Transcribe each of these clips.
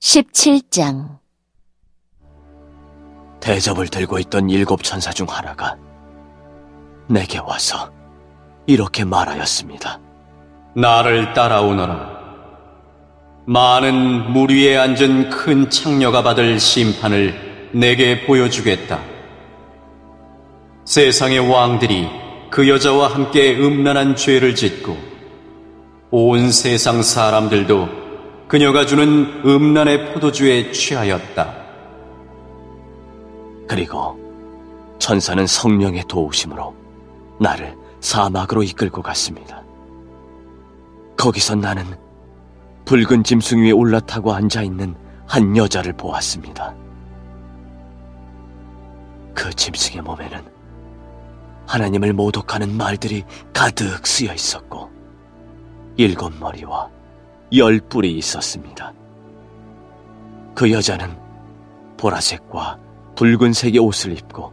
17장. 대접을 들고 있던 7 천사 중 하나가 내게 와서 이렇게 말하였습니다. 나를 따라오너라. 많은 물 위에 앉은 큰 창녀가 받을 심판을 내게 보여주겠다. 세상의 왕들이 그 여자와 함께 음란한 죄를 짓고 온 세상 사람들도 그녀가 주는 음란의 포도주에 취하였다. 그리고 천사는 성령의 도우심으로 나를 사막으로 이끌고 갔습니다. 거기서 나는 붉은 짐승 위에 올라타고 앉아있는 한 여자를 보았습니다. 그 짐승의 몸에는 하나님을 모독하는 말들이 가득 쓰여 있었고 7 머리와 10 뿔이 있었습니다. 그 여자는 보라색과 붉은색의 옷을 입고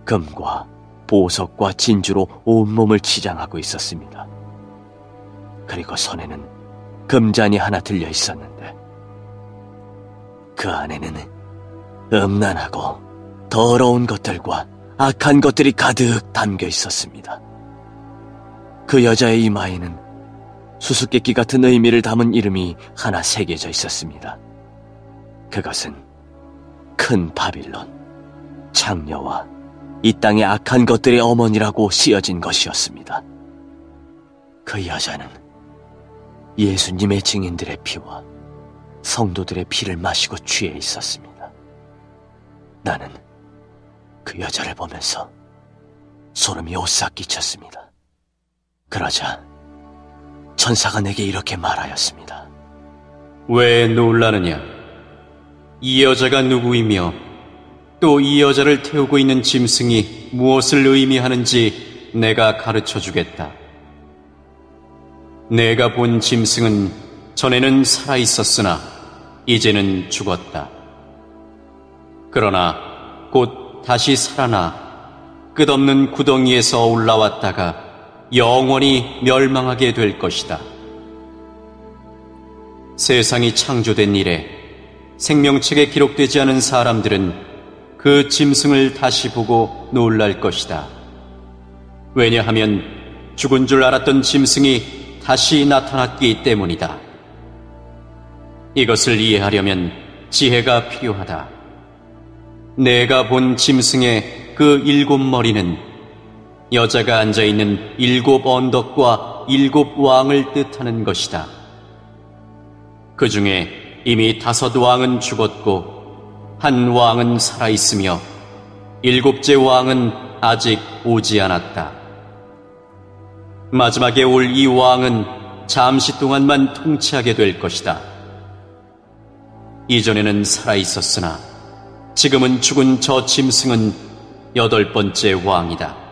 금과 보석과 진주로 온몸을 치장하고 있었습니다. 그리고 손에는 금잔이 하나 들려 있었는데 그 안에는 음란하고 더러운 것들과 악한 것들이 가득 담겨 있었습니다. 그 여자의 이마에는 수수께끼 같은 의미를 담은 이름이 하나 새겨져 있었습니다. 그것은 큰 바빌론, 창녀와 이 땅의 악한 것들의 어머니라고 쓰여진 것이었습니다. 그 여자는 예수님의 증인들의 피와 성도들의 피를 마시고 취해 있었습니다. 나는 그 여자를 보면서 소름이 오싹 끼쳤습니다. 그러자 천사가 내게 이렇게 말하였습니다. 왜 놀라느냐? 이 여자가 누구이며 또 이 여자를 태우고 있는 짐승이 무엇을 의미하는지 내가 가르쳐 주겠다. 내가 본 짐승은 전에는 살아 있었으나 이제는 죽었다. 그러나 곧 다시 살아나 끝없는 구덩이에서 올라왔다가 영원히 멸망하게 될 것이다. 세상이 창조된 이래 생명책에 기록되지 않은 사람들은 그 짐승을 다시 보고 놀랄 것이다. 왜냐하면 죽은 줄 알았던 짐승이 다시 나타났기 때문이다. 이것을 이해하려면 지혜가 필요하다. 내가 본 짐승의 그 7 머리는 여자가 앉아있는 7 언덕과 7 왕을 뜻하는 것이다. 그 중에 이미 5 왕은 죽었고 한 왕은 살아있으며 7째 왕은 아직 오지 않았다. 마지막에 올 이 왕은 잠시 동안만 통치하게 될 것이다. 이전에는 살아있었으나 지금은 죽은 저 짐승은 8번째 왕이다.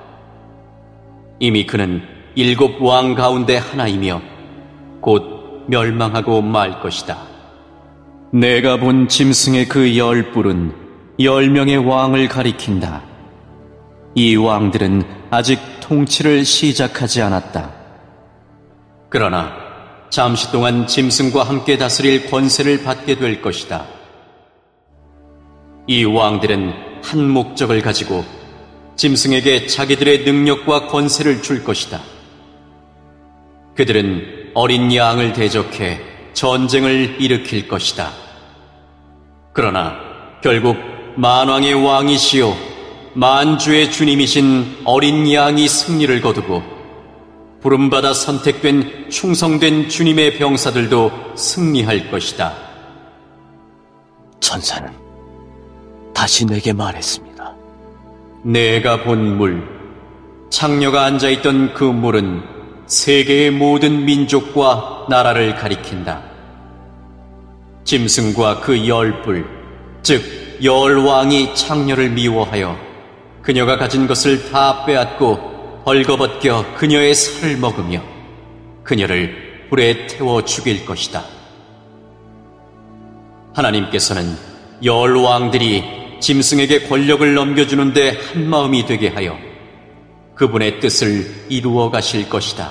이미 그는 7 왕 가운데 하나이며 곧 멸망하고 말 것이다. 내가 본 짐승의 그 10 뿔은 10명의 왕을 가리킨다. 이 왕들은 아직 통치를 시작하지 않았다. 그러나 잠시 동안 짐승과 함께 다스릴 권세를 받게 될 것이다. 이 왕들은 한 목적을 가지고 짐승에게 자기들의 능력과 권세를 줄 것이다. 그들은 어린 양을 대적해 전쟁을 일으킬 것이다. 그러나 결국 만왕의 왕이시요 만주의 주님이신 어린 양이 승리를 거두고 부름받아 선택된 충성된 주님의 병사들도 승리할 것이다. 천사는 다시 내게 말했습니다. 내가 본 물, 창녀가 앉아있던 그 물은 세계의 모든 민족과 나라를 가리킨다. 짐승과 그 10 뿔, 즉 10 왕이 창녀를 미워하여 그녀가 가진 것을 다 빼앗고 벌거벗겨 그녀의 살을 먹으며 그녀를 불에 태워 죽일 것이다. 하나님께서는 10 왕들이 짐승에게 권력을 넘겨주는데 한마음이 되게 하여 그분의 뜻을 이루어 가실 것이다.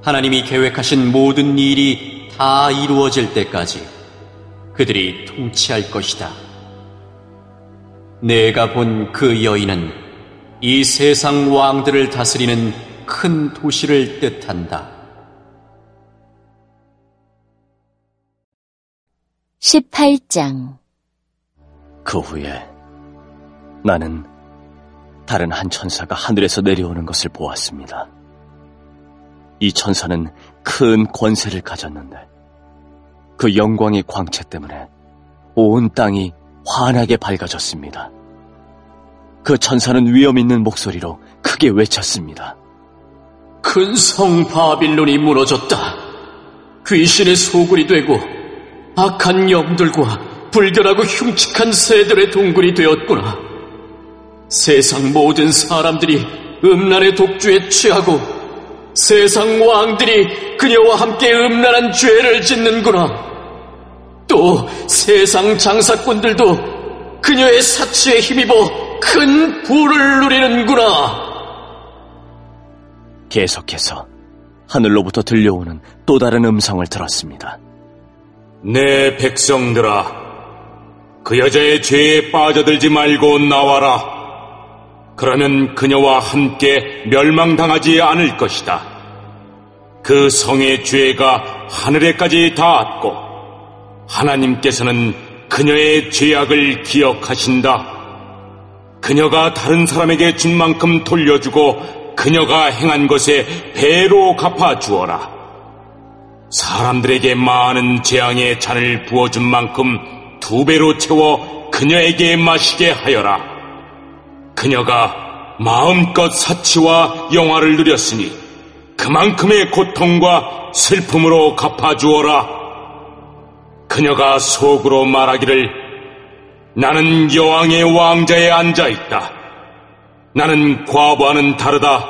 하나님이 계획하신 모든 일이 다 이루어질 때까지 그들이 통치할 것이다. 내가 본 그 여인은 이 세상 왕들을 다스리는 큰 도시를 뜻한다. 18장. 그 후에 나는 다른 한 천사가 하늘에서 내려오는 것을 보았습니다. 이 천사는 큰 권세를 가졌는데 그 영광의 광채 때문에 온 땅이 환하게 밝아졌습니다. 그 천사는 위엄 있는 목소리로 크게 외쳤습니다. 큰 성 바빌론이 무너졌다. 귀신의 소굴이 되고 악한 영들과 불결하고 흉측한 새들의 동굴이 되었구나. 세상 모든 사람들이 음란의 독주에 취하고 세상 왕들이 그녀와 함께 음란한 죄를 짓는구나. 또 세상 장사꾼들도 그녀의 사치에 힘입어 큰 부를 누리는구나. 계속해서 하늘로부터 들려오는 또 다른 음성을 들었습니다. 내 백성들아, 그 여자의 죄에 빠져들지 말고 나와라. 그러면 그녀와 함께 멸망당하지 않을 것이다. 그 성의 죄가 하늘에까지 닿았고 하나님께서는 그녀의 죄악을 기억하신다. 그녀가 다른 사람에게 준 만큼 돌려주고 그녀가 행한 것에 배로 갚아주어라. 사람들에게 많은 재앙의 잔을 부어준 만큼 2배로 채워 그녀에게 마시게 하여라. 그녀가 마음껏 사치와 영화를 누렸으니 그만큼의 고통과 슬픔으로 갚아주어라. 그녀가 속으로 말하기를 나는 여왕의 왕자에 앉아있다. 나는 과부와는 다르다.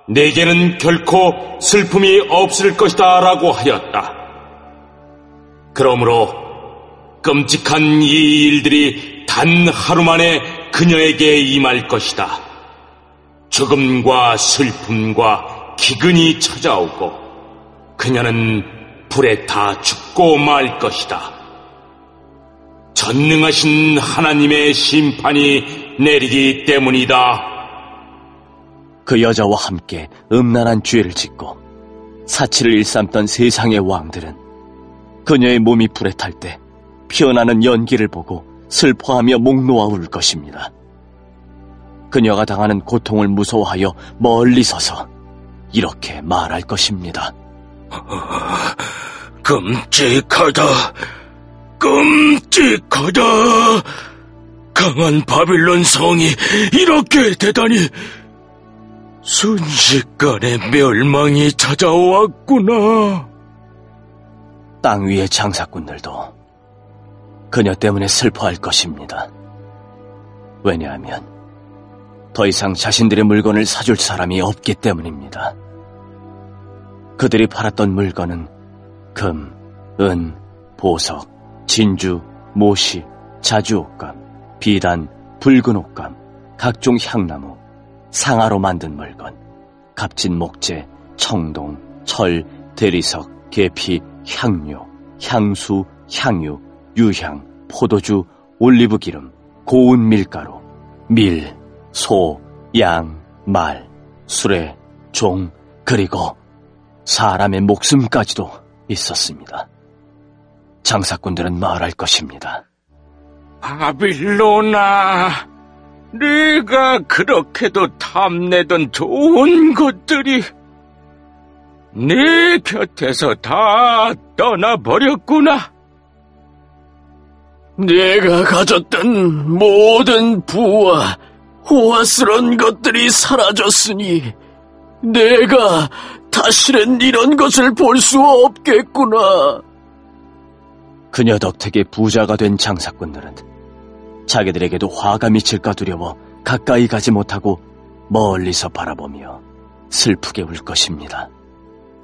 내게는 결코 슬픔이 없을 것이다 라고 하였다. 그러므로 끔찍한 이 일들이 단 하루 만에 그녀에게 임할 것이다. 죽음과 슬픔과 기근이 찾아오고 그녀는 불에 타 죽고 말 것이다. 전능하신 하나님의 심판이 내리기 때문이다. 그 여자와 함께 음란한 죄를 짓고 사치를 일삼던 세상의 왕들은 그녀의 몸이 불에 탈 때 피어나는 연기를 보고 슬퍼하며 목 놓아 울 것입니다. 그녀가 당하는 고통을 무서워하여 멀리 서서 이렇게 말할 것입니다. 끔찍하다. 끔찍하다. 강한 바빌론 성이 이렇게 되다니. 순식간에 멸망이 찾아왔구나. 땅 위의 장사꾼들도 그녀 때문에 슬퍼할 것입니다. 왜냐하면 더 이상 자신들의 물건을 사줄 사람이 없기 때문입니다. 그들이 팔았던 물건은 금, 은, 보석, 진주, 모시, 자주옷감, 비단, 붉은 옷감, 각종 향나무, 상아로 만든 물건, 값진 목재, 청동, 철, 대리석, 계피, 향료, 향수, 향유, 유향, 포도주, 올리브기름, 고운 밀가루, 밀, 소, 양, 말, 수레, 종, 그리고 사람의 목숨까지도 있었습니다. 장사꾼들은 말할 것입니다. 바빌론아, 네가 그렇게도 탐내던 좋은 것들이 네 곁에서 다 떠나버렸구나. 내가 가졌던 모든 부와 호화스러운 것들이 사라졌으니 내가 다시는 이런 것을 볼 수 없겠구나. 그녀 덕택에 부자가 된 장사꾼들은 자기들에게도 화가 미칠까 두려워 가까이 가지 못하고 멀리서 바라보며 슬프게 울 것입니다.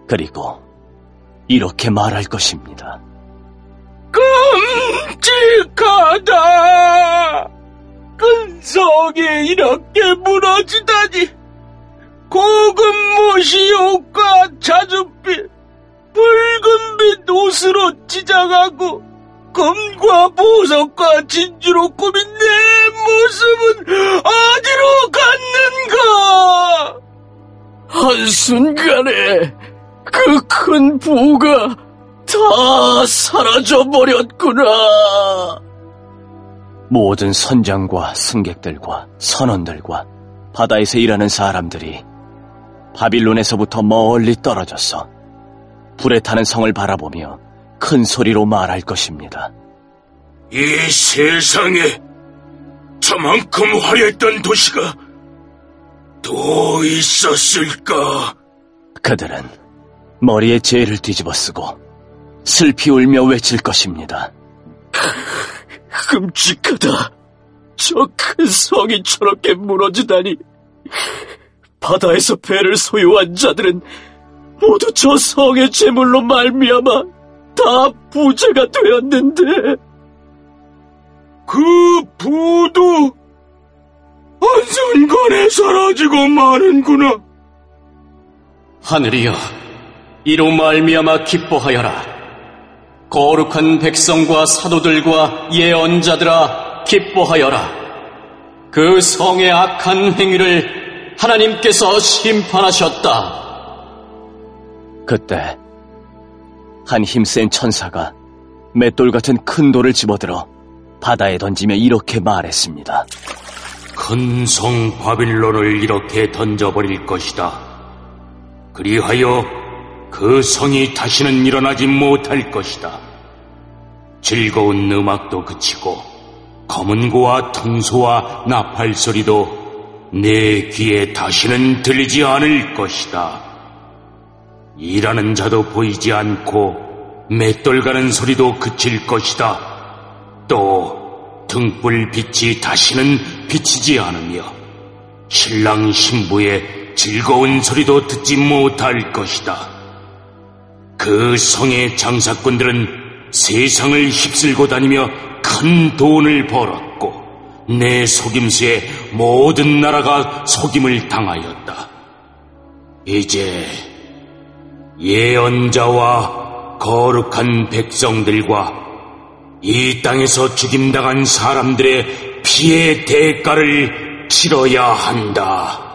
그리고 이렇게 말할 것입니다. 끔찍하다. 큰 성이 이렇게 무너지다니. 고급 모시 옷과 자줏빛, 붉은빛 위장하고 금과 보석과 진주로 꾸민 내 모습은 어디로 갔는가? 한순간에 그 큰 부가 다 사라져버렸구나. 모든 선장과 승객들과 선원들과 바다에서 일하는 사람들이 바빌론에서부터 멀리 떨어져서 불에 타는 성을 바라보며 큰 소리로 말할 것입니다. 이 세상에 저만큼 화려했던 도시가 또 있었을까? 그들은 머리에 재를 뒤집어 쓰고 슬피 울며 외칠 것입니다. 끔찍하다. 저 큰 성이 저렇게 무너지다니. 바다에서 배를 소유한 자들은 모두 저 성의 재물로 말미암아 다 부자가 되었는데, 그 부도 한순간에 사라지고 마는구나. 하늘이여, 이로 말미암아 기뻐하여라. 거룩한 백성과 사도들과 예언자들아, 기뻐하여라. 그 성의 악한 행위를 하나님께서 심판하셨다. 그때 한 힘센 천사가 맷돌 같은 큰 돌을 집어들어 바다에 던지며 이렇게 말했습니다. 큰 성 바빌론을 이렇게 던져버릴 것이다. 그리하여 그 성이 다시는 일어나지 못할 것이다. 즐거운 음악도 그치고 검은고와 통소와 나팔 소리도 내 귀에 다시는 들리지 않을 것이다. 일하는 자도 보이지 않고 맷돌 가는 소리도 그칠 것이다. 또 등불 빛이 다시는 비치지 않으며 신랑 신부의 즐거운 소리도 듣지 못할 것이다. 그 성의 장사꾼들은 세상을 휩쓸고 다니며 큰 돈을 벌었고 내 속임수에 모든 나라가 속임을 당하였다. 이제 예언자와 거룩한 백성들과 이 땅에서 죽임당한 사람들의 피의 대가를 치러야 한다.